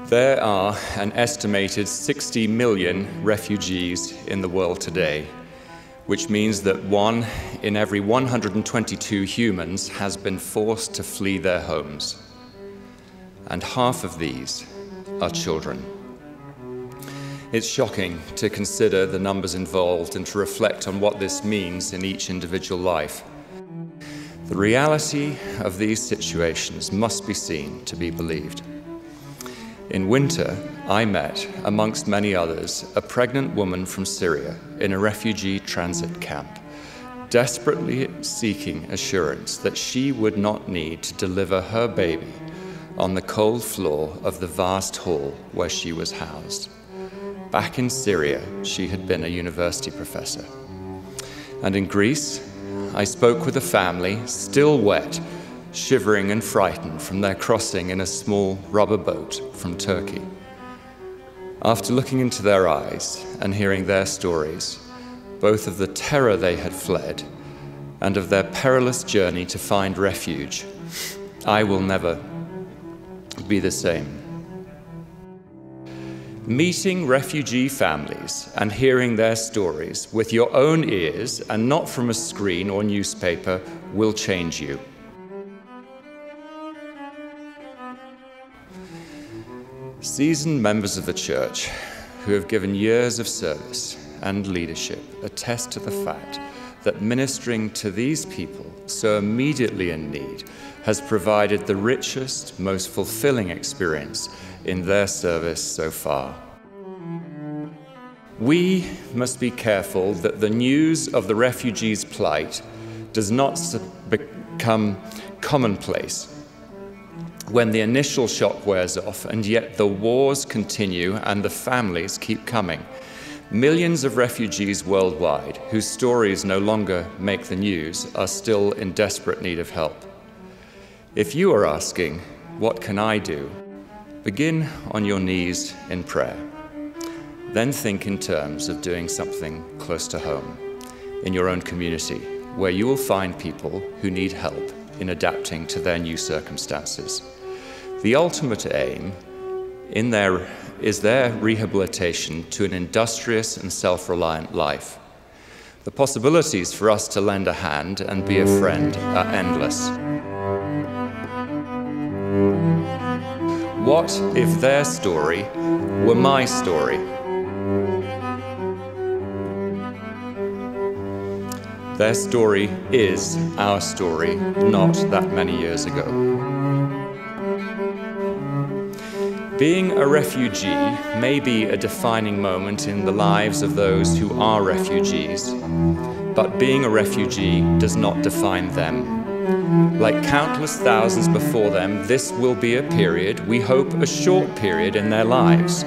There are an estimated 60 million refugees in the world today, which means that 1 in every 122 humans has been forced to flee their homes. And half of these are children. It's shocking to consider the numbers involved and to reflect on what this means in each individual life. The reality of these situations must be seen to be believed. In winter, I met, amongst many others, a pregnant woman from Syria in a refugee transit camp, desperately seeking assurance that she would not need to deliver her baby on the cold floor of the vast hall where she was housed. Back in Syria, she had been a university professor. And in Greece, I spoke with a family, still wet, shivering and frightened from their crossing in a small rubber boat from Turkey. After looking into their eyes and hearing their stories, both of the terror they had fled and of their perilous journey to find refuge, I will never be the same. Meeting refugee families and hearing their stories with your own ears and not from a screen or newspaper will change you. Seasoned members of the church who have given years of service and leadership attest to the fact that ministering to these people so immediately in need has provided the richest, most fulfilling experience in their service so far. We must be careful that the news of the refugees' plight does not become commonplace when the initial shock wears off and yet the wars continue and the families keep coming. Millions of refugees worldwide, whose stories no longer make the news, are still in desperate need of help. If you are asking, what can I do? Begin on your knees in prayer. Then think in terms of doing something close to home, in your own community, where you will find people who need help in adapting to their new circumstances. The ultimate aim is their rehabilitation to an industrious and self-reliant life. The possibilities for us to lend a hand and be a friend are endless. What if their story were my story? Their story is our story, not that many years ago. Being a refugee may be a defining moment in the lives of those who are refugees, but being a refugee does not define them. Like countless thousands before them, this will be a period, we hope a short period in their lives.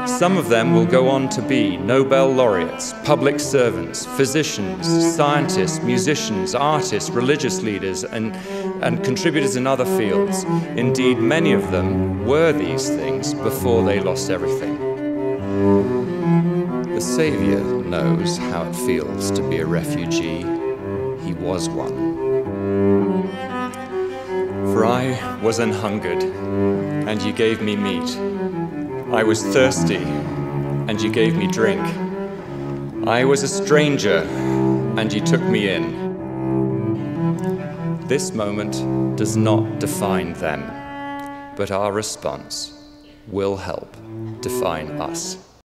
Some of them will go on to be Nobel laureates, public servants, physicians, scientists, musicians, artists, religious leaders, and contributors in other fields. Indeed, many of them were these things before they lost everything. The Savior knows how it feels to be a refugee. He was one. For I was an hungered, and you gave me meat. I was thirsty, and you gave me drink. I was a stranger, and you took me in. This moment does not define them, but our response will help define us.